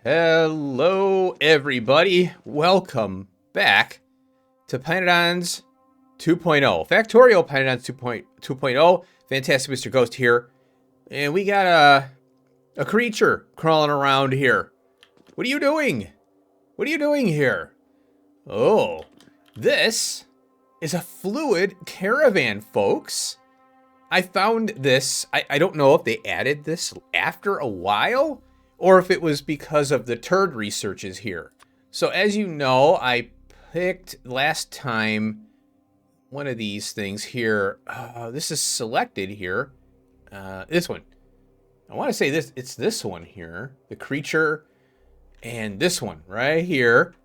Hello, everybody. Welcome back to pYanodons 2.0. Factorio pYanodons 2.0. Fantastic Mr. Ghost here. And we got a creature crawling around here. What are you doing? What are you doing here? Oh, this is a fluid caravan, folks. I found this. I don't know if they added this after a while or if it was because of the turd researches here. So as you know, I picked last time one of these things here. This is selected here. This one. I want to say this. It's this one here. The creature and this one right here.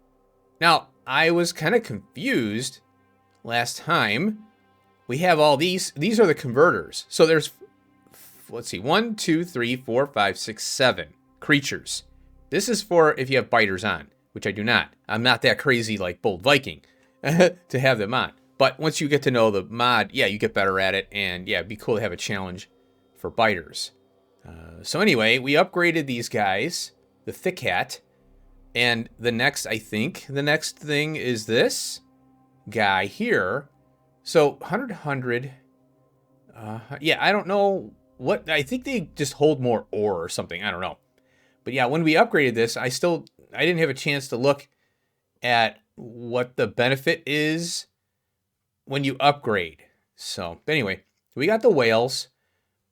Now, I was kind of confused last time. We have all these. These are the converters. So there's, let's see, 1, 2, 3, 4, 5, 6, 7 creatures. This is for if you have biters on, which I do not. I'm not that crazy like Bold Viking to have them on. But once you get to know the mod, yeah, you get better at it. And yeah, it'd be cool to have a challenge for biters. So anyway, we upgraded these guys, the thick hat. And the next, I think, the next thing is this guy here. So 100. Yeah, I don't know what, I think they just hold more ore or something. I don't know. But yeah, when we upgraded this, I didn't have a chance to look at what the benefit is when you upgrade. So anyway, we got the whales.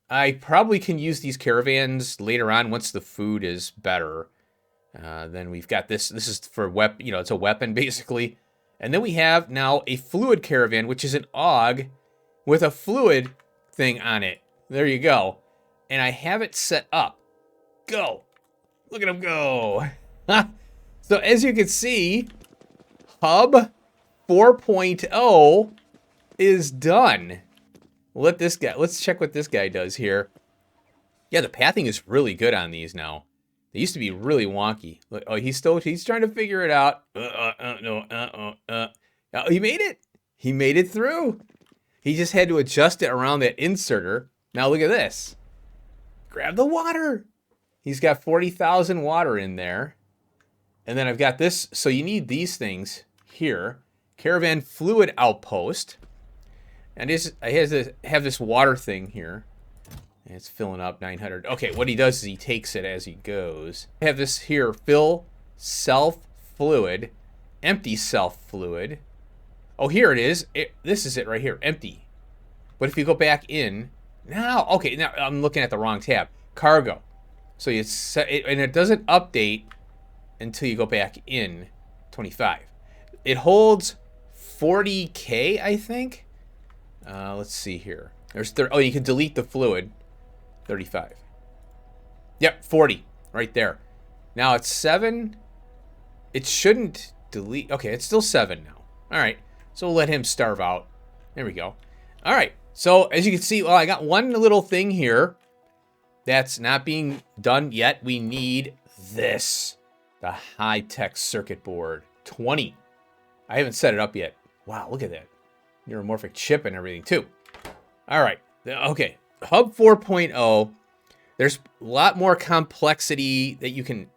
I probably can use these caravans later on once the food is better. Then we've got this. This is for weapon. You know, it's a weapon basically. And then we have now a fluid caravan, which is an AUG with a fluid thing on it. There you go. And I have it set up. Go. Look at him go. So as you can see, Hub 4.0 is done. Let's check what this guy does here. Yeah, the pathing is really good on these now. They used to be really wonky. Oh, he's trying to figure it out. Oh, he made it. He made it through. He just had to adjust it around that inserter. Now look at this. Grab the water. He's got 40,000 water in there. And then I've got this. So you need these things here. Caravan fluid outpost. And I have this water thing here. It's filling up 900. Okay, what he does is he takes it as he goes. I have this here, fill self fluid, empty self fluid. Oh, here it is. This is it right here, empty. But if you go back in, now I'm looking at the wrong tab. Cargo. So you set it, and it doesn't update until you go back in 25. It holds 40K, I think. Let's see here. Oh, you can delete the fluid. 35. Yep, 40 right there. Now it's 7. It shouldn't delete. Okay, it's still 7 now. All right, so we'll let him starve out. There we go. All right, so as you can see, well, I got one little thing here that's not being done yet. We need this, the high-tech circuit board 20. I haven't set it up yet. Wow, look at that. Neuromorphic chip and everything too. All right, okay. Hub 4.0, there's a lot more complexity that you can,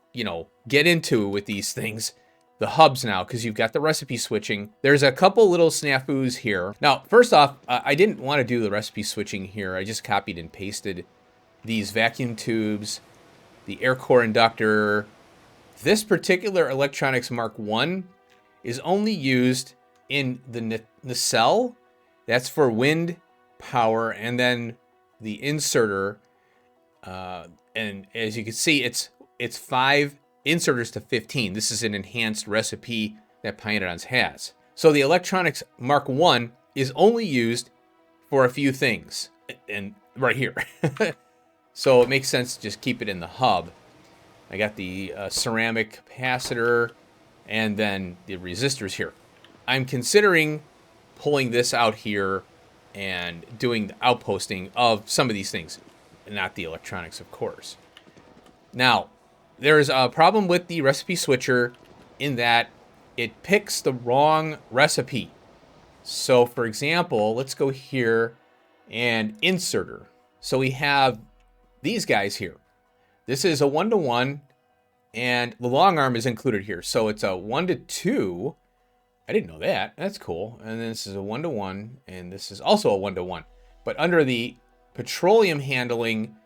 get into with these things. The hubs now, because you've got the recipe switching. There's a couple little snafus here. Now, first off, I didn't want to do the recipe switching here. I just copied and pasted these vacuum tubes, the air core inductor. This particular electronics Mark 1 is only used in the nacelle. That's for wind power, and then the inserter, and as you can see, it's 5 inserters to 15. This is an enhanced recipe that pYanodons has. So the electronics Mark 1 is only used for a few things, and right here. So it makes sense to just keep it in the hub. I got the ceramic capacitor and then the resistors here. I'm considering pulling this out here and doing the outposting of some of these things, not the electronics, of course. Now, there's a problem with the recipe switcher in that it picks the wrong recipe. So, for example, let's go here and inserter. So we have these guys here. This is a 1-to-1 And the long arm is included here. So it's a 1:2. I didn't know that. That's cool. And then this is a 1:1, and this is also a 1:1. But under the petroleum handling,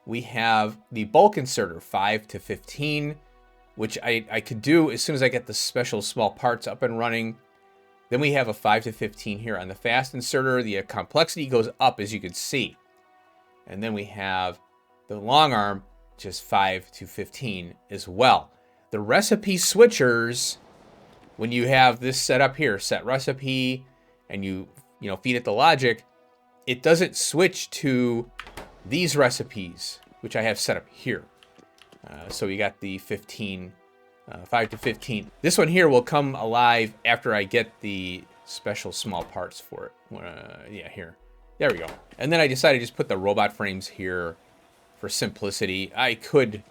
we have the bulk inserter 5:15, which I could do as soon as I get the special small parts up and running. Then we have a 5:15 here on the fast inserter. The complexity goes up, as you can see. And then we have the long arm, just 5:15 as well. The recipe switchers, when you have this set up here, set recipe, and you feed it the logic, it doesn't switch to these recipes, which I have set up here. So you got the 15, 5:15. This one here will come alive after I get the special small parts for it. Yeah, here. There we go. And then I decided to just put the robot frames here for simplicity. I could...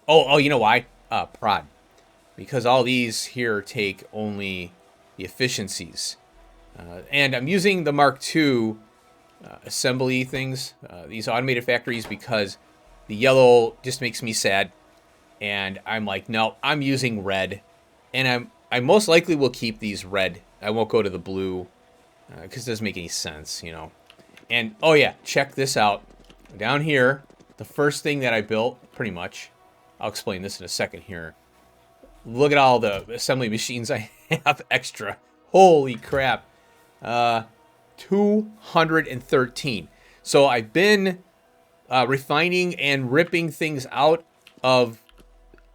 Oh, you know why? Prod. Because all these here take only the efficiencies. And I'm using the Mark II assembly things, these automated factories, because the yellow just makes me sad. And I'm like, no, I'm using red. And I most likely will keep these red. I won't go to the blue because it doesn't make any sense, And, oh yeah, check this out. Down here, the first thing that I built, pretty much, I'll explain this in a second here. Look at all the assembly machines I have extra. Holy crap. 213. So I've been refining and ripping things out of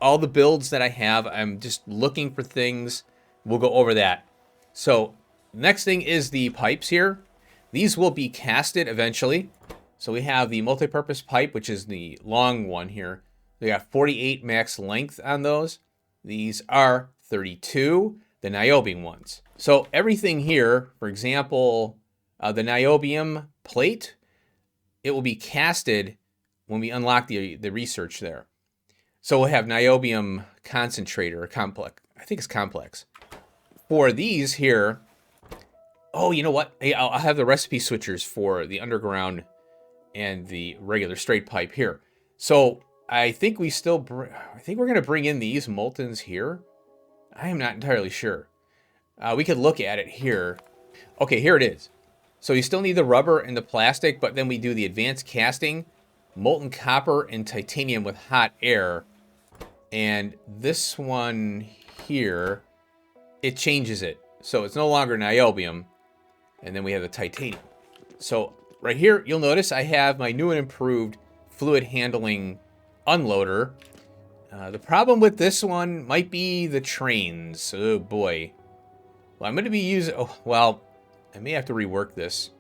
all the builds that I have. I'm just looking for things. We'll go over that. So next thing is the pipes here. These will be casted eventually. So we have the multi-purpose pipe, which is the long one here. We got 48 max length on those. These are 32, the niobium ones. So everything here, for example, the niobium plate, it will be casted when we unlock the research there. So we'll have niobium concentrator, or complex. I think it's complex. For these here, oh, you know what? I'll have the recipe switchers for the underground and the regular straight pipe here. So I think we're going to bring in these moltens here. I am not entirely sure. We could look at it here. Okay, here it is. So you still need the rubber and the plastic, but then we do the advanced casting, molten copper and titanium with hot air. And this one here, it changes it. So it's no longer niobium. And then we have the titanium. So right here, you'll notice I have my new and improved fluid handling unloader. The problem with this one might be the trains. Oh boy. Well, I'm going to be using... Oh, well, I may have to rework this.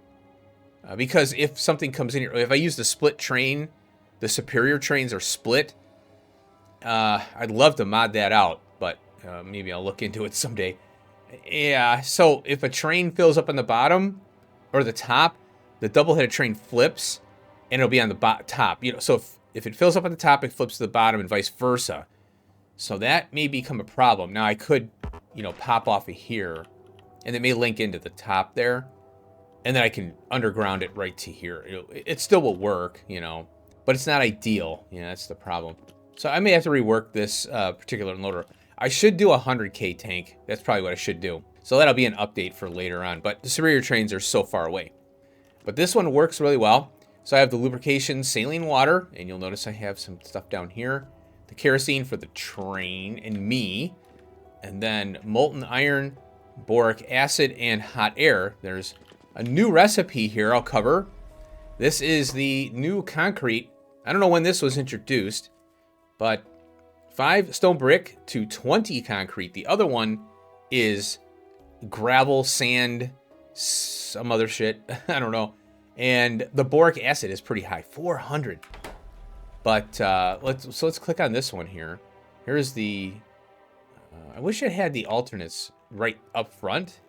Because if something comes in here... If I use the split train, the superior trains are split. I'd love to mod that out, but maybe I'll look into it someday. Yeah, so if a train fills up on the bottom, or the top, the double-headed train flips, and it'll be on the top. So if it fills up on the top, it flips to the bottom, and vice versa. So that may become a problem. Now, I could, pop off of here, and it may link into the top there, and then I can underground it right to here. It still will work, but it's not ideal. That's the problem. So I may have to rework this particular unloader. I should do a 100K tank. That's probably what I should do. So that'll be an update for later on. But the superior trains are so far away. But this one works really well. So I have the lubrication saline water. And you'll notice I have some stuff down here. The kerosene for the train and me. And then molten iron, boric acid, and hot air. There's a new recipe here I'll cover. This is the new concrete. I don't know when this was introduced. But 5 stone brick to 20 concrete. The other one is gravel, sand, some other shit. I don't know. And the boric acid is pretty high, 400. But let's click on this one here. Here's the... I wish it had the alternates right up front.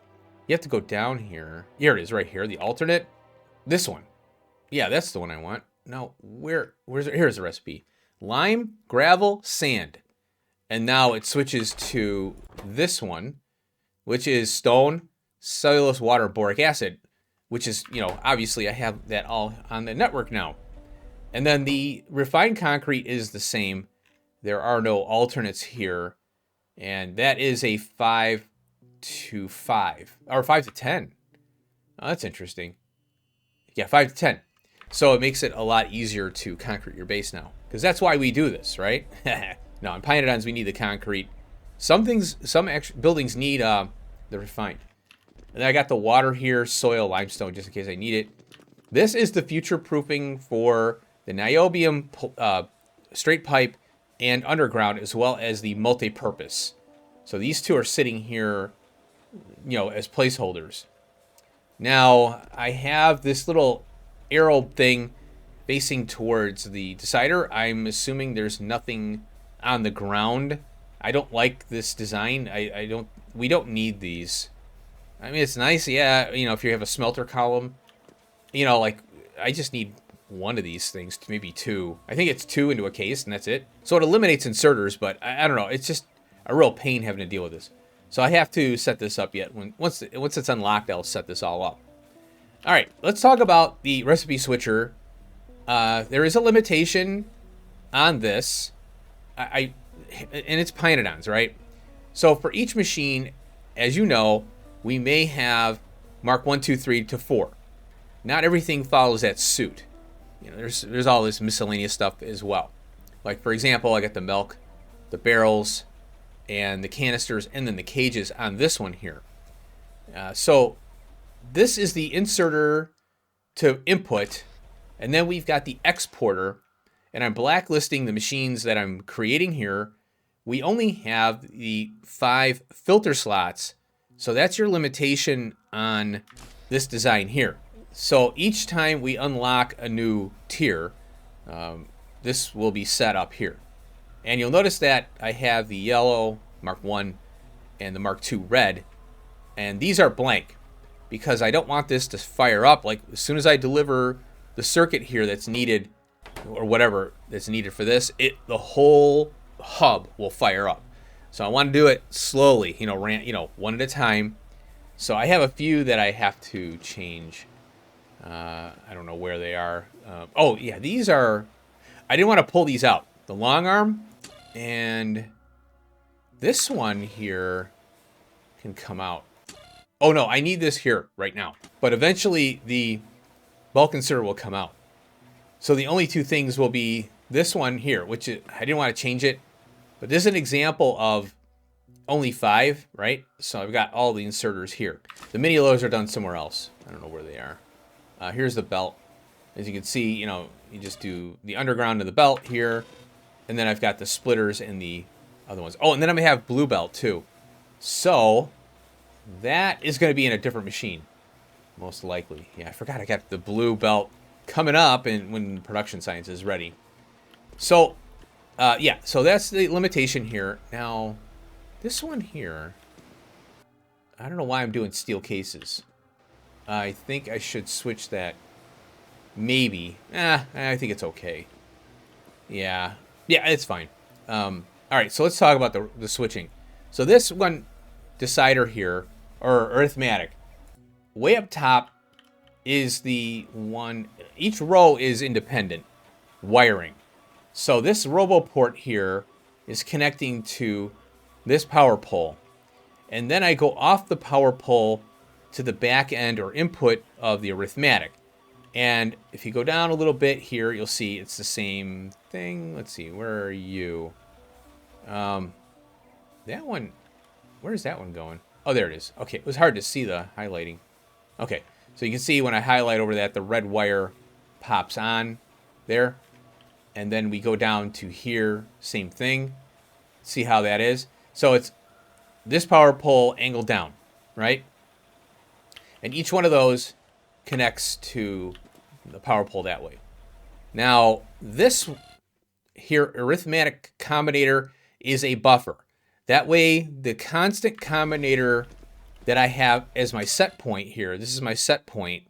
You have to go down here. Here it is, right here. The alternate. This one. Yeah, that's the one I want. Now, where's it? Here's the recipe. Lime, gravel, sand. And now it switches to this one, which is stone, cellulose, water, boric acid, which is, obviously I have that all on the network now. And then the refined concrete is the same. there are no alternates here. And that is a 5 to 5, or 5 to 10. Oh, that's interesting. Yeah, 5 to 10. So it makes it a lot easier to concrete your base now, because that's why we do this, right? No, in pYanodons we need the concrete. Some buildings need the refined. And then I got the water here, soil, limestone, just in case I need it. This is the future proofing for the niobium straight pipe and underground, as well as the multi-purpose. So these two are sitting here, you know, as placeholders. Now I have this little arrow thing facing towards the decider. I'm assuming there's nothing on the ground. I don't like this design. We don't need these. I mean, it's nice, yeah, you know, if you have a smelter column, you know, like, I just need one of these things, maybe two. I think it's two into a case, and that's it. So it eliminates inserters, but I don't know. It's just a real pain having to deal with this. So I have to set this up yet. Once it's unlocked, I'll set this all up. All right, let's talk about the recipe switcher. There is a limitation on this. And it's pYanodons, right? So for each machine, as you know, we may have mark 1, 2, 3 to 4. Not everything follows that suit. You know, there's all this miscellaneous stuff as well. Like, for example, I got the milk, the barrels, and the canisters, and then the cages on this one here. So this is the inserter to input, and then we've got the exporter, and I'm blacklisting the machines that I'm creating here. We only have the 5 filter slots, so that's your limitation on this design here. So each time we unlock a new tier, this will be set up here. And you'll notice that I have the yellow Mark 1 and the Mark 2 red, and these are blank because I don't want this to fire up. Like, as soon as I deliver the circuit here that's needed, or whatever that's needed for this, the whole hub will fire up. So I want to do it slowly, you know, one at a time. So I have a few that I have to change. I don't know where they are. Oh yeah, these are, I didn't want to pull these out. The long arm and this one here can come out. Oh no, I need this here right now. But eventually the bulk inserter will come out. So the only two things will be this one here, which I didn't want to change it. But this is an example of only 5, right? So I've got all the inserters here. The mini loads are done somewhere else. I don't know where they are. Here's the belt. As you can see, you know, you just do the underground of the belt here. And then I've got the splitters and the other ones. Oh, and then I'm going to have blue belt too. So that is going to be in a different machine, most likely. Yeah, I forgot I got the blue belt coming up and when production science is ready. So yeah, so that's the limitation here. Now, this one here, I don't know why I'm doing steel cases. I think I should switch that. Maybe. I think it's okay. Yeah, it's fine. All right, so let's talk about the switching. So this one decider here, or arithmetic, way up top is the one, each row is independent wiring. So this robo port here is connecting to this power pole. And then I go off the power pole to the back end or input of the arithmetic. And if you go down a little bit here, you'll see it's the same thing. Let's see, where are you? That one, where's that one going? Oh, there it is. Okay, it was hard to see the highlighting. Okay, so you can see when I highlight over that, the red wire pops on there. And then we go down to here, same thing. See how that is? So it's this power pole angled down, right? And each one of those connects to the power pole that way. Now, this here arithmetic combinator is a buffer. That way, the constant combinator that I have as my set point here, this is my set point.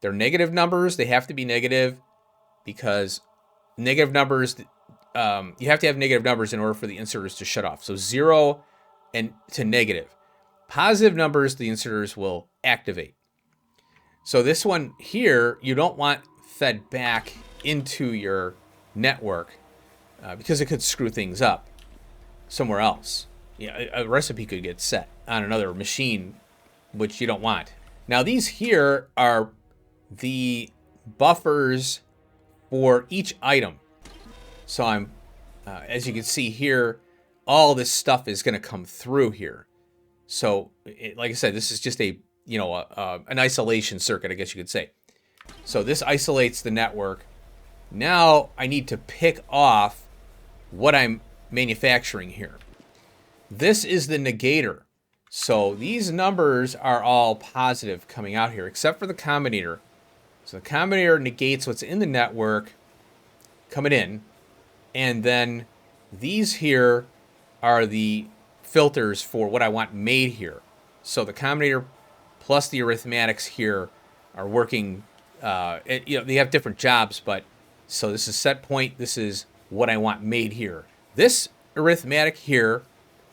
They're negative numbers. They have to be negative because negative numbers, you have to have negative numbers in order for the inserters to shut off. So 0 and to negative. Positive numbers, the inserters will activate. So this one here, you don't want fed back into your network. because it could screw things up somewhere else. Yeah, a recipe could get set on another machine, which you don't want. Now these here are the buffers for each item. So I'm, as you can see here, all this stuff is going to come through here. So, like I said, this is just a, an isolation circuit, I guess you could say. So this isolates the network. Now I need to pick off what I'm manufacturing here. This is the negator. So these numbers are all positive coming out here, except for the combinator. So the combinator negates what's in the network coming in. And then these here are the filters for what I want made here. So the combinator plus the arithmetics here are working, they have different jobs, but so this is set point. This is what I want made here. This arithmetic here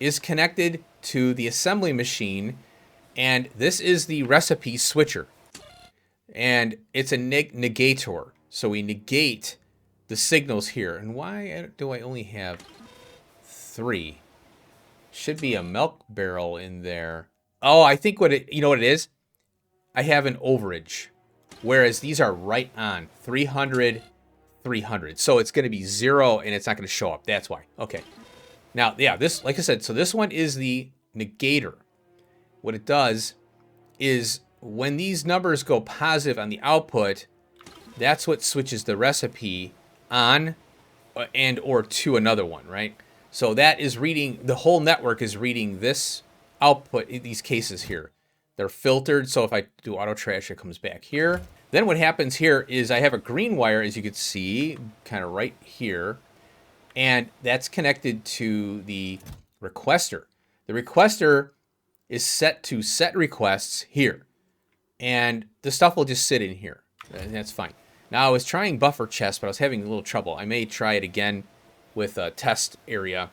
is connected to the assembly machine, and this is the recipe switcher. And it's a negator. So we negate the signals here. And why do I only have 3? Should be a milk barrel in there. Oh, I think what it is? I have an overage. Whereas these are right on 300, 300. So it's going to be 0 and it's not going to show up. That's why. Okay. Now, yeah, this, like I said, so this one is the negator. What it does is when these numbers go positive on the output, that's what switches the recipe on and or to another one, right? So that is reading, the whole network is reading this output, these cases here. They're filtered, so if I do auto trash, it comes back here. Then what happens here is I have a green wire, as you can see, kind of right here, and that's connected to the requester. The requester is set to set requests here, and the stuff will just sit in here, and that's fine. Now I was trying buffer chest, but I was having a little trouble. I may try it again with a test area,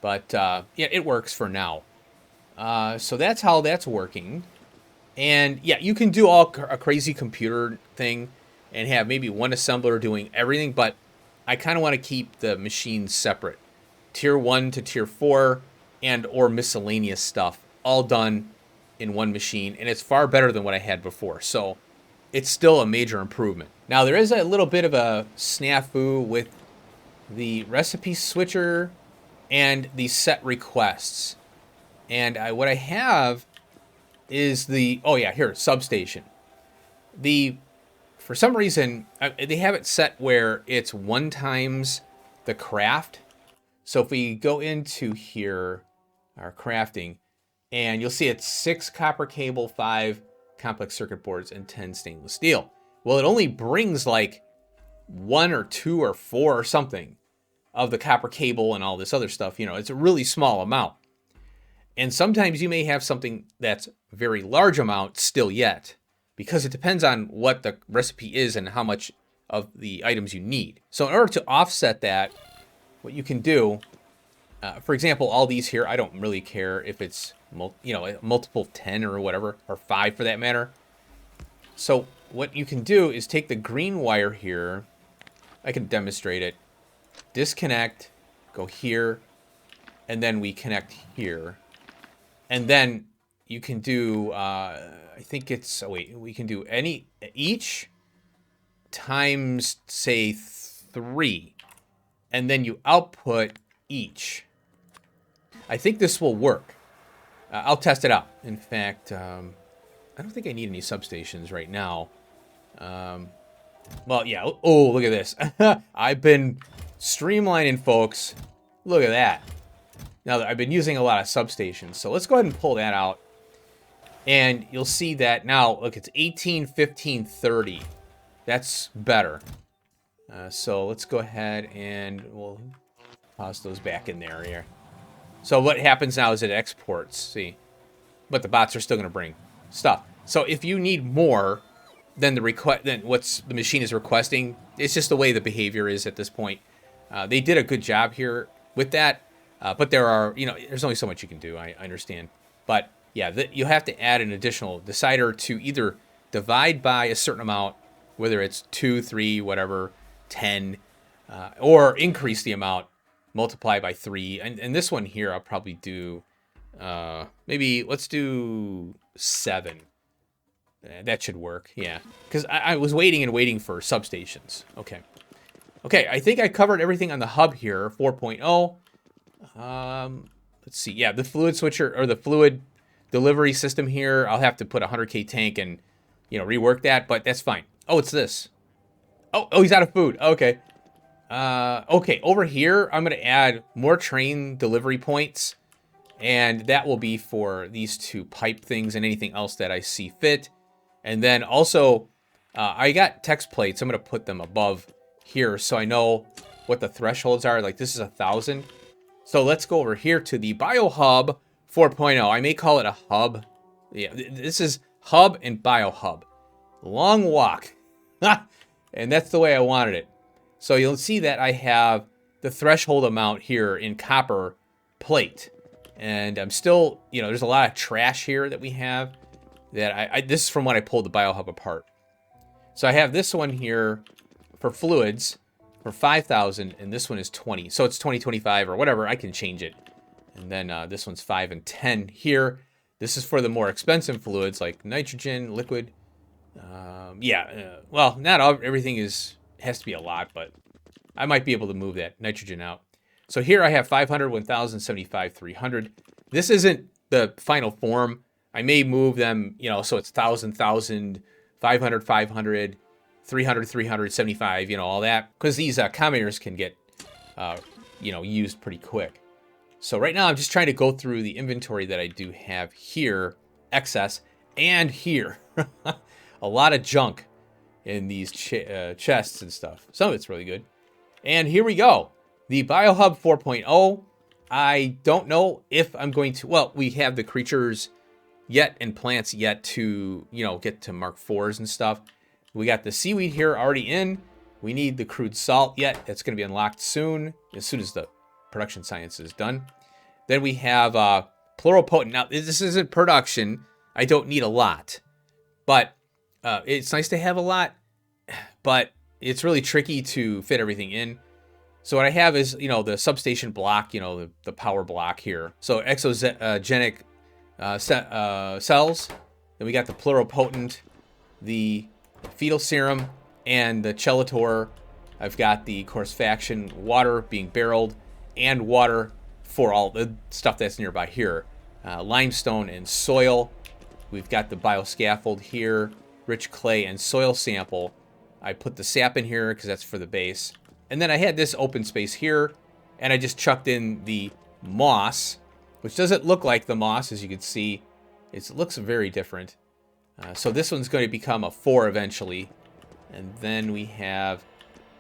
but yeah, it works for now. So that's how that's working. And yeah, you can do a crazy computer thing and have maybe one assembler doing everything, but I kind of want to keep the machines separate. Tier 1 to Tier 4 and or miscellaneous stuff all done in one machine, and it's far better than what I had before. So it's still a major improvement. Now there is a little bit of a snafu with the recipe switcher and the set requests. And what I have is the, oh yeah, here, substation. For some reason, they have it set where it's 1 times the craft. So if we go into here, our crafting, and you'll see it's 6 copper cable, 5 complex circuit boards, and 10 stainless steel. Well, it only brings like 1 or 2 or 4 or something of the copper cable and all this other stuff. It's a really small amount. And sometimes you may have something that's very large amount still yet, because it depends on what the recipe is and how much of the items you need. So in order to offset that, what you can do, for example, all these here, I don't really care if it's multiple 10 or whatever, or 5 for that matter. So what you can do is take the green wire here, I can demonstrate it, disconnect, go here, and then we connect here. And then you can do, I think it's, we can do each times, say, 3. And then you output each. I think this will work. I'll test it out. In fact, I don't think I need any substations right now. Well, yeah. Oh, look at this. I've been streamlining, folks. Look at that. Now, I've been using a lot of substations, so let's go ahead and pull that out. And you'll see that now, look, it's 18, 15, 30. That's better. So let's go ahead and we'll toss those back in there here. So what happens now is it exports, see? But the bots are still going to bring stuff. So if you need more than what's the machine is requesting, it's just the way the behavior is at this point. They did a good job here with that. But there are, there's only so much you can do. I understand. But yeah, you have to add an additional decider to either divide by a certain amount, whether it's 2, 3, whatever, 10, or increase the amount multiply by 3. And this one here, I'll probably do, maybe let's do 7. That should work, yeah. Because I was waiting and waiting for substations. Okay. Okay, I think I covered everything on the hub here, 4.0. Let's see. Yeah, the fluid switcher, or the fluid delivery system here, I'll have to put a 100K tank and, you know, rework that, but that's fine. Oh, it's this. Oh, he's out of food. Okay. Okay, over here, I'm going to add more train delivery points, and that will be for these 2 pipe things and anything else that I see fit. And then also, I got text plates. I'm going to put them above here so I know what the thresholds are. Like, this is 1,000. So let's go over here to the BioHUB 4.0. I may call it a hub. Yeah, this is hub and BioHUB. Long walk. And that's the way I wanted it. So you'll see that I have the threshold amount here in copper plate. And I'm still, you know, there's a lot of trash here that we have. That this is from when I pulled the BioHUB apart. So I have this one here for fluids for 5,000, and this one is 20. So it's 20, 25, or whatever. I can change it. And then this one's 5 and 10 here. This is for the more expensive fluids like nitrogen, liquid. Well, not all, everything has to be a lot, but I might be able to move that nitrogen out. So here I have 500, 1,000, 75, 300. This isn't the final form. I may move them, you know, so it's 1,000, 1,000, 500, 500, 300, 300, 75, you know, all that. Because these commenters can get, you know, used pretty quick. So right now I'm just trying to go through the inventory that I do have here, excess, and here. A lot of junk in these chests and stuff. Some of it's really good. And here we go. The BioHUB 4.0. I don't know if I'm going to, well, we have the creatures yet and plants yet to, you know, get to Mark 4s and stuff. We got the seaweed here already in. We need the crude salt yet. That's going to be unlocked soon as the production science is done. Then we have pluripotent. Now, this isn't production. I don't need a lot. But it's nice to have a lot. But it's really tricky to fit everything in. So what I have is, you know, the substation block, you know, the power block here. So exogenic cells. Then we got the pluripotent, the fetal serum, and the chelator. I've got the course faction water being barreled, and water for all the stuff that's nearby here. Limestone and soil. We've got the bioscaffold here, rich clay and soil sample. I put the sap in here because that's for the base. And then I had this open space here, and I just chucked in the moss, which doesn't look like the moss, as you can see. It looks very different. So this one's going to become a 4 eventually. And then we have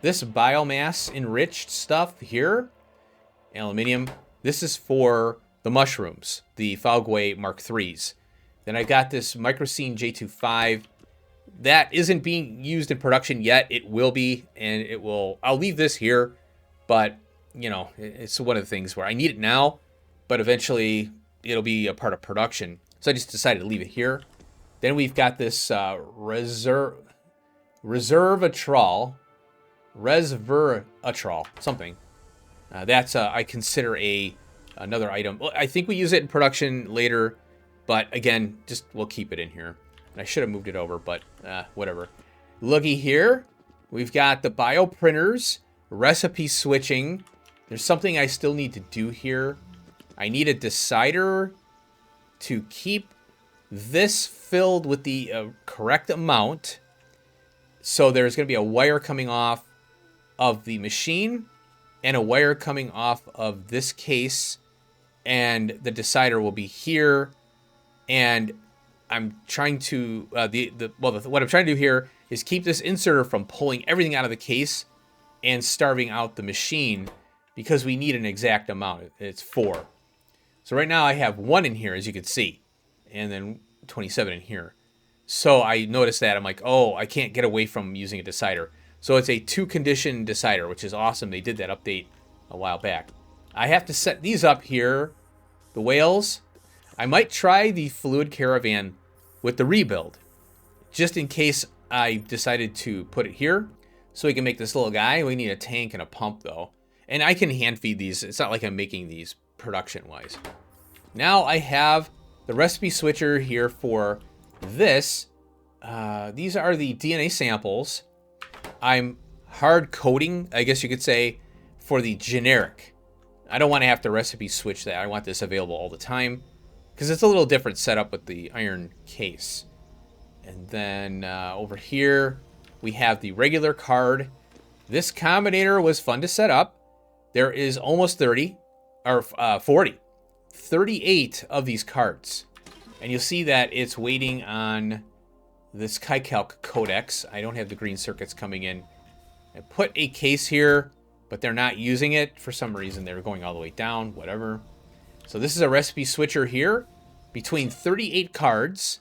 this biomass enriched stuff here. Aluminium. This is for the mushrooms, the Fogway Mark IIIs. Then I got this Microcene J25. That isn't being used in production yet. It will be, and it will. I'll leave this here, but, you know, it's one of the things where I need it now, but eventually it'll be a part of production. So I just decided to leave it here. Then we've got this resveratrol, something. That's I consider another item. Well, I think we use it in production later, but again, just we'll keep it in here. I should have moved it over, but whatever. Looky here. We've got the bioprinters, recipe switching. There's something I still need to do here. I need a decider to keep this filled with the correct amount. So there's going to be a wire coming off of the machine and a wire coming off of this case. And the decider will be here. And I'm trying to, what I'm trying to do here is keep this inserter from pulling everything out of the case and starving out the machine, because we need an exact amount. It's 4. So right now I have 1 in here, as you can see, and then 27 in here. So I noticed that. I'm like, oh, I can't get away from using a decider. So it's a 2-condition decider, which is awesome. They did that update a while back. I have to set these up here, the whales. I might try the fluid caravan with the rebuild, just in case I decided to put it here. So we can make this little guy. We need a tank and a pump, though. And I can hand feed these. It's not like I'm making these production-wise. Now I have the recipe switcher here for this. These are the DNA samples. I'm hard coding, I guess you could say, for the generic. I don't want to have to recipe switch that. I want this available all the time because it's a little different setup with the iron case. And then over here, we have the regular card. This combinator was fun to set up. There is almost 30, or 40, 38 of these cards. And you'll see that it's waiting on this KiCalc codex. I don't have the green circuits coming in. I put a case here, but they're not using it. For some reason, they're going all the way down, whatever. So this is a recipe switcher here between 38 cards.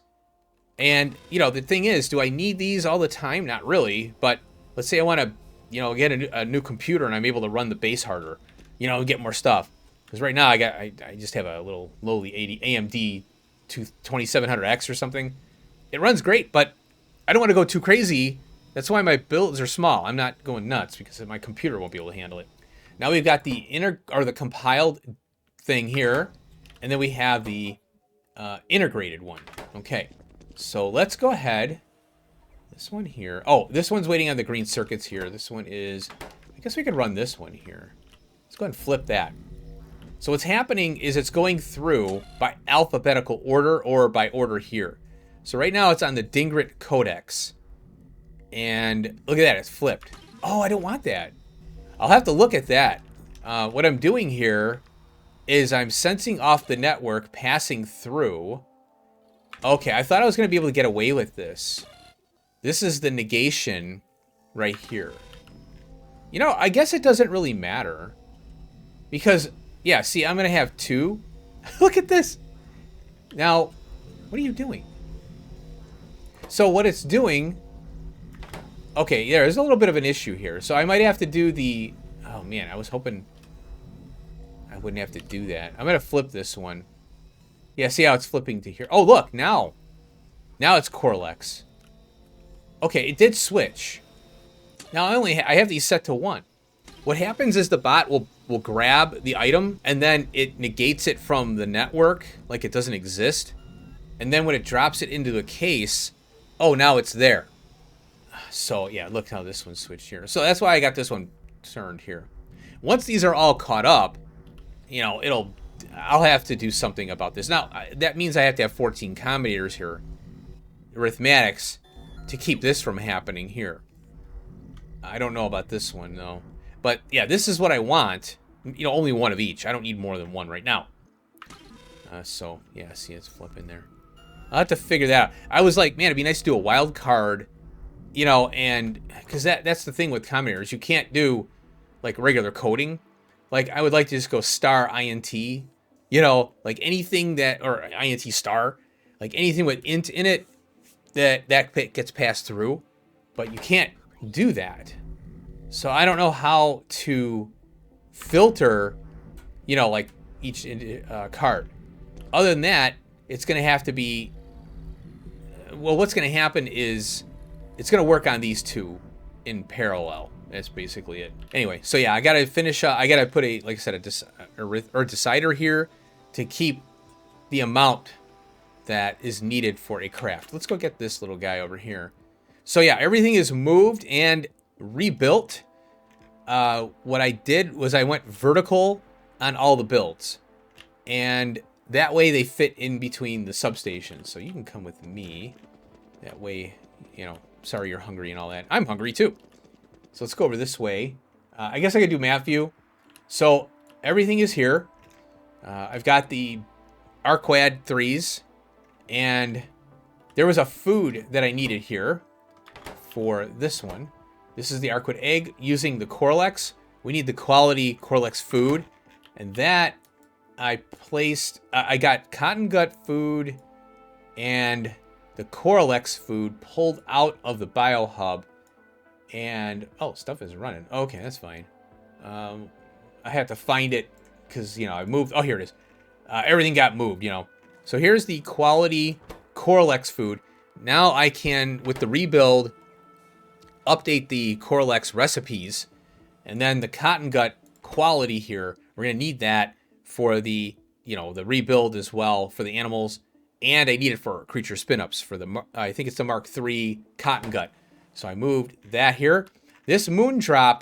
And, you know, the thing is, do I need these all the time? Not really. But let's say I want to, you know, get a new computer and I'm able to run the base harder, you know, and get more stuff. Because right now I just have a little lowly AMD 2700X or something. It runs great, but I don't want to go too crazy. That's why my builds are small. I'm not going nuts because my computer won't be able to handle it. Now we've got the the compiled thing here, and then we have the integrated one. Okay, so let's go ahead. This one here. Oh, this one's waiting on the green circuits here. This one is, I guess we could run this one here. Let's go ahead and flip that. So what's happening is it's going through by alphabetical order or by order here. So right now it's on the Dingrit Codex. And look at that, it's flipped. Oh, I don't want that. I'll have to look at that. What I'm doing here is I'm sensing off the network, passing through. Okay, I thought I was going to be able to get away with this. This is the negation right here. You know, I guess it doesn't really matter. Because, yeah, see, I'm going to have two. Look at this. Now, what are you doing? So what it's doing... Okay, yeah, there's a little bit of an issue here. So I might have to do the... Oh, man, I was hoping I wouldn't have to do that. I'm going to flip this one. Yeah, see how it's flipping to here. Oh, look, now. Now it's Corlex. Okay, it did switch. Now I have these set to 1. What happens is the bot will grab the item, and then it negates it from the network, like it doesn't exist. And then when it drops it into the case, oh, now it's there. So, yeah, look how this one switched here. So that's why I got this one turned here. Once these are all caught up, you know, I'll have to do something about this. Now, that means I have to have 14 combinators here, arithmetics, to keep this from happening here. I don't know about this one, though. But, yeah, this is what I want. You know, only one of each. I don't need more than one right now. So, yeah, see, it's flipping there. I'll have to figure that out. I was like, man, it'd be nice to do a wild card, you know, and because that's the thing with combinators. You can't do, like, regular coding. Like, I would like to just go star INT, you know, like anything that, or INT star, like anything with int in it that gets passed through. But you can't do that. So I don't know how to filter, you know, like each card. Other than that, it's going to have to be, well, what's going to happen is it's going to work on these two in parallel. That's basically it. Anyway, so yeah, I got to finish, I got to put a, like I said, a decider here to keep the amount that is needed for a craft. Let's go get this little guy over here. So yeah, everything is moved and rebuilt. What I did was I went vertical on all the builds, and that way they fit in between the substations. So you can come with me. That way, you know, sorry you're hungry and all that. I'm hungry too. So let's go over this way. I guess I could do map view. So everything is here. I've got the Arquad 3s, and there was a food that I needed here for this one. This is the Arquad egg using the Corlex. We need the quality Corlex food, and that I placed, I got cotton gut food and the Corlex food pulled out of the BioHUB. And, oh, stuff is running. Okay, that's fine. I have to find it because, you know, I moved. Oh, here it is. Everything got moved, you know. So here's the quality Corlex food. Now I can, with the rebuild, update the Corlex recipes. And then the cotton gut quality here. We're going to need that for the, the rebuild as well for the animals. And I need it for creature spin-ups for the, I think it's the Mark III cotton gut. So I moved that here. This Moondrop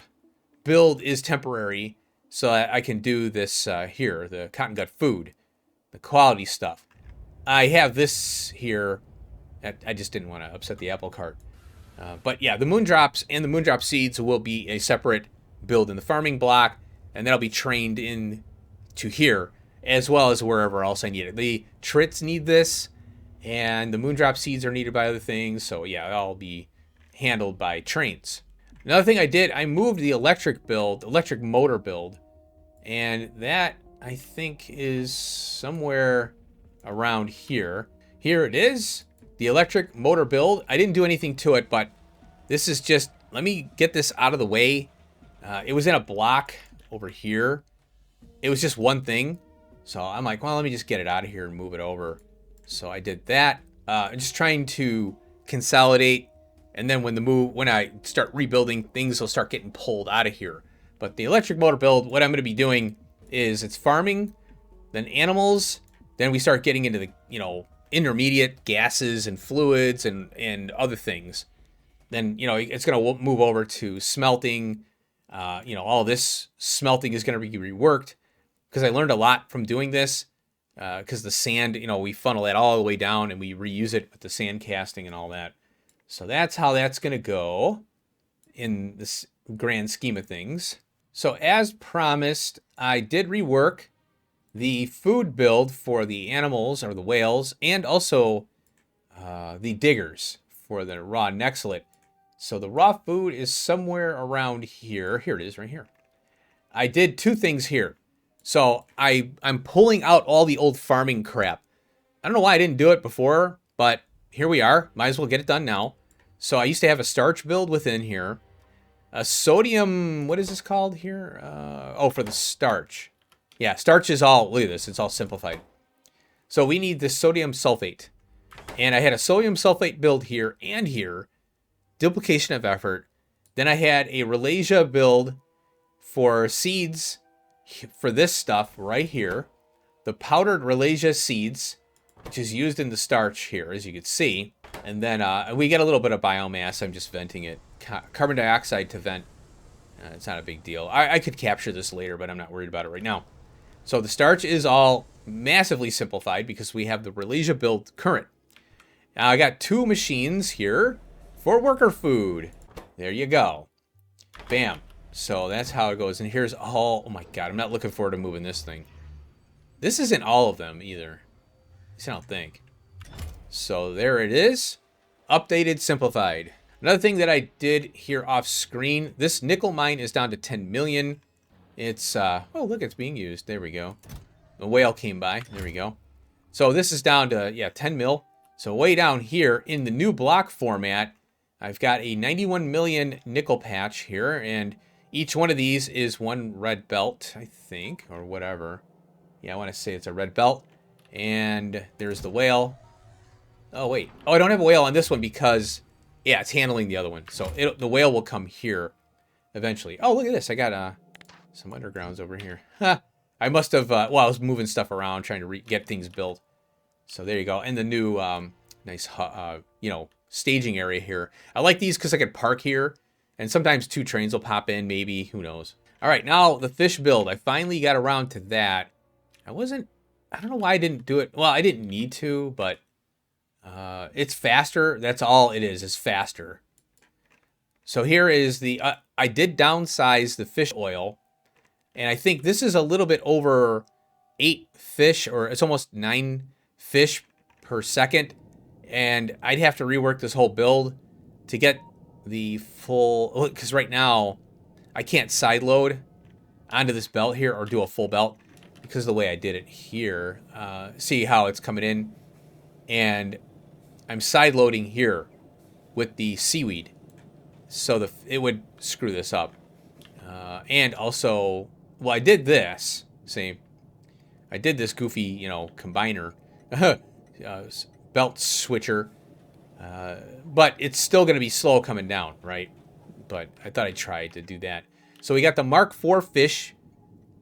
build is temporary, so I can do this here, the cotton gut food, the quality stuff. I have this here. I just didn't want to upset the apple cart. But yeah, the Moondrops and the Moondrop seeds will be a separate build in the farming block, and that'll be trained in to here, as well as wherever else I need it. The Trits need this, and the Moondrop seeds are needed by other things, so yeah, that'll be handled by trains. Another thing I did, I moved the electric motor build, and that, I think, is somewhere around here. Here it is, the electric motor build. I didn't do anything to it, but this is just, let me get this out of the way. It was in a block over here. It was just one thing. So I'm like, well, let me just get it out of here and move it over. So I did that. I'm just trying to consolidate. And then when I start rebuilding, things will start getting pulled out of here. But the electric motor build, what I'm going to be doing is it's farming, then animals, then we start getting into the, intermediate gases and fluids and other things. Then, it's going to move over to smelting. All this smelting is going to be reworked because I learned a lot from doing this. Because the sand, we funnel that all the way down and we reuse it with the sand casting and all that. So that's how that's going to go in this grand scheme of things. So as promised, I did rework the food build for the animals or the whales and also the diggers for the raw nextlet. So the raw food is somewhere around here. Here it is right here. I did two things here. So I'm pulling out all the old farming crap. I don't know why I didn't do it before, but here we are. Might as well get it done now. So I used to have a starch build within here. A sodium, what is this called here? For the starch. Yeah, starch is all, look at this, it's all simplified. So we need the sodium sulfate. And I had a sodium sulfate build here and here. Duplication of effort. Then I had a Ralasia build for seeds for this stuff right here. The powdered Ralasia seeds, which is used in the starch here, as you can see. And then we get a little bit of biomass. I'm just venting it. Carbon dioxide to vent. It's not a big deal. I could capture this later, but I'm not worried about it right now. So the starch is all massively simplified because we have the Ralasia build current. Now I got two machines here for worker food. There you go. Bam. So that's how it goes. And here's all, oh my God, I'm not looking forward to moving this thing. This isn't all of them either. At least I don't think. So there it is. Updated, simplified. Another thing that I did here off screen, this nickel mine is down to 10 million. It's, oh look, it's being used. There we go. The whale came by. There we go. So this is down to, yeah, 10 mil. So way down here in the new block format, I've got a 91 million nickel patch here, and each one of these is one red belt, I think, or whatever. Yeah, I want to say it's a red belt. And there's the whale. Oh, wait. Oh, I don't have a whale on this one because, yeah, it's handling the other one. So the whale will come here eventually. Oh, look at this. I got some undergrounds over here. Huh. I must have, I was moving stuff around trying to get things built. So there you go. And the new nice, staging area here. I like these because I could park here. And sometimes two trains will pop in, maybe. Who knows? All right, now the fish build. I finally got around to that. I don't know why I didn't do it. Well, I didn't need to, but it's faster. That's all it is. It's faster. So here is the, I did downsize the fish oil. And I think this is a little bit over 8 fish, or it's almost 9 fish per second. And I'd have to rework this whole build to get the full, because right now I can't side load onto this belt here or do a full belt because of the way I did it here. See how it's coming in, and I'm side loading here with the seaweed, so it would screw this up. And also, well, I did this. See, I did this goofy, combiner, belt switcher. But it's still going to be slow coming down, right? But I thought I'd try to do that. So we got the Mark IV fish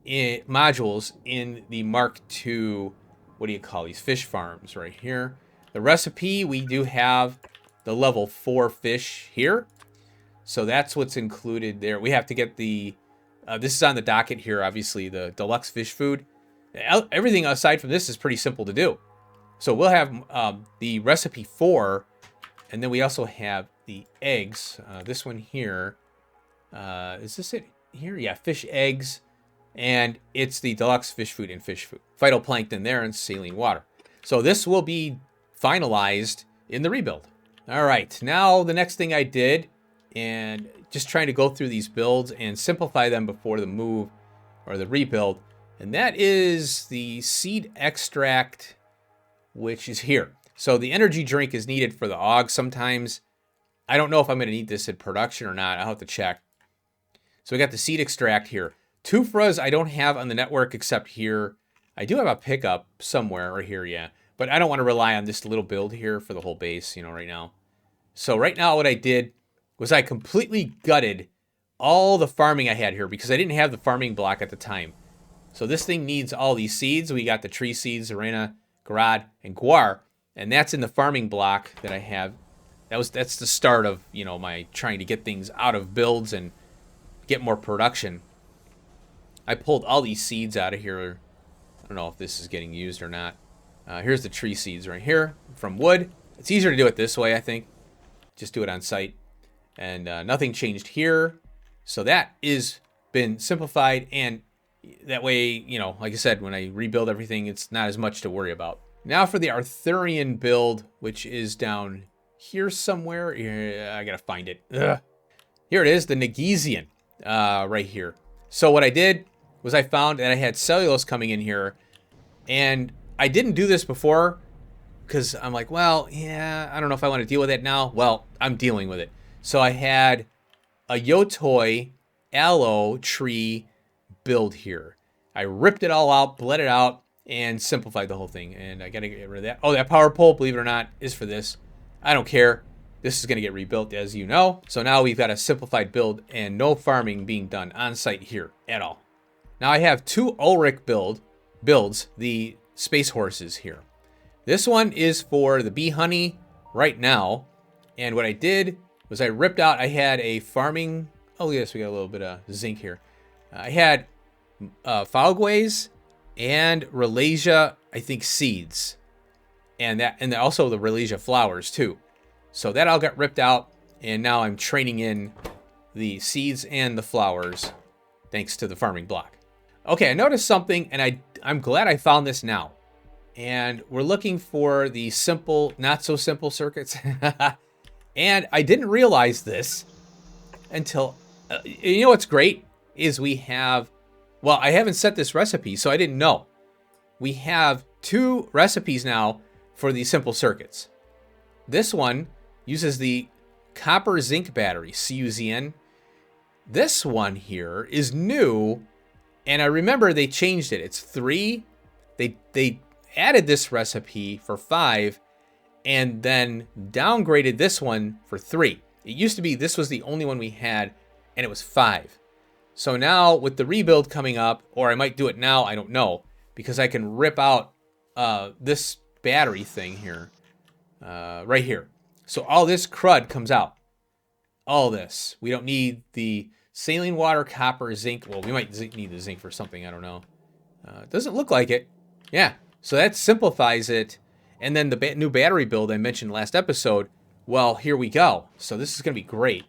modules in the Mark II, what do you call these, fish farms right here. The recipe, we do have the level 4 fish here. So that's what's included there. We have to get the, this is on the docket here, obviously, the deluxe fish food. Everything aside from this is pretty simple to do. So we'll have the recipe 4, and then we also have the eggs. This one here, is this it here? Yeah, fish eggs, and it's the deluxe fish food and fish food. Phytoplankton there and saline water. So this will be finalized in the rebuild. All right, now the next thing I did, and just trying to go through these builds and simplify them before the move or the rebuild, and that is the seed extract, which is here. So the energy drink is needed for the AUG sometimes. I don't know if I'm going to need this in production or not. I'll have to check. So we got the seed extract here. Tufras I don't have on the network except here. I do have a pickup somewhere or here, yeah. But I don't want to rely on this little build here for the whole base, you know, right now. So right now what I did was I completely gutted all the farming I had here because I didn't have the farming block at the time. So this thing needs all these seeds. We got the tree seeds, arena, garad, and guar. And that's in the farming block that I have. That's the start of, you know, my trying to get things out of builds and get more production. I pulled all these seeds out of here. I don't know if this is getting used or not. Here's the tree seeds right here from wood. It's easier to do it this way, I think. Just do it on site. And nothing changed here. So that is been simplified. And that way, you know, like I said, when I rebuild everything, it's not as much to worry about. Now for the Arthurian build, which is down here somewhere. Yeah, I gotta find it. Ugh. Here it is, the Negesian, right here. So what I did was I found that I had cellulose coming in here, and I didn't do this before because I'm like, well, yeah, I don't know if I want to deal with it now. Well, I'm dealing with it. So I had a Yotoi aloe tree build here. I ripped it all out, bled it out, and simplified the whole thing. And I gotta get rid of that. Oh, that power pole, believe it or not, is for this. I don't care. This is gonna get rebuilt, as you know. So now we've got a simplified build and no farming being done on site here at all. Now I have two Ulrich builds, the space horses here. This one is for the bee honey right now. And what I did was I ripped out, I had a farming, oh yes, we got a little bit of zinc here. I had Falgues and Ralasia, I think, seeds. And also the Ralasia flowers too. So that all got ripped out, and now I'm training in the seeds and the flowers thanks to the farming block. Okay, I noticed something, and I'm glad I found this now. And we're looking for the simple, not so simple circuits. And I didn't realize this until, you know what's great is we have, well, I haven't set this recipe, so I didn't know. We have two recipes now for the simple circuits. This one uses the copper zinc battery, CUZN. This one here is new, and I remember they changed it. It's 3. They added this recipe for 5, and then downgraded this one for 3. It used to be this was the only one we had, and it was 5. So now with the rebuild coming up, or I might do it now, I don't know, because I can rip out this battery thing here, right here. So all this crud comes out. All this. We don't need the saline water, copper, zinc. Well, we might need the zinc for something, I don't know. It doesn't look like it. Yeah, so that simplifies it. And then the new battery build I mentioned last episode, well, here we go. So this is going to be great.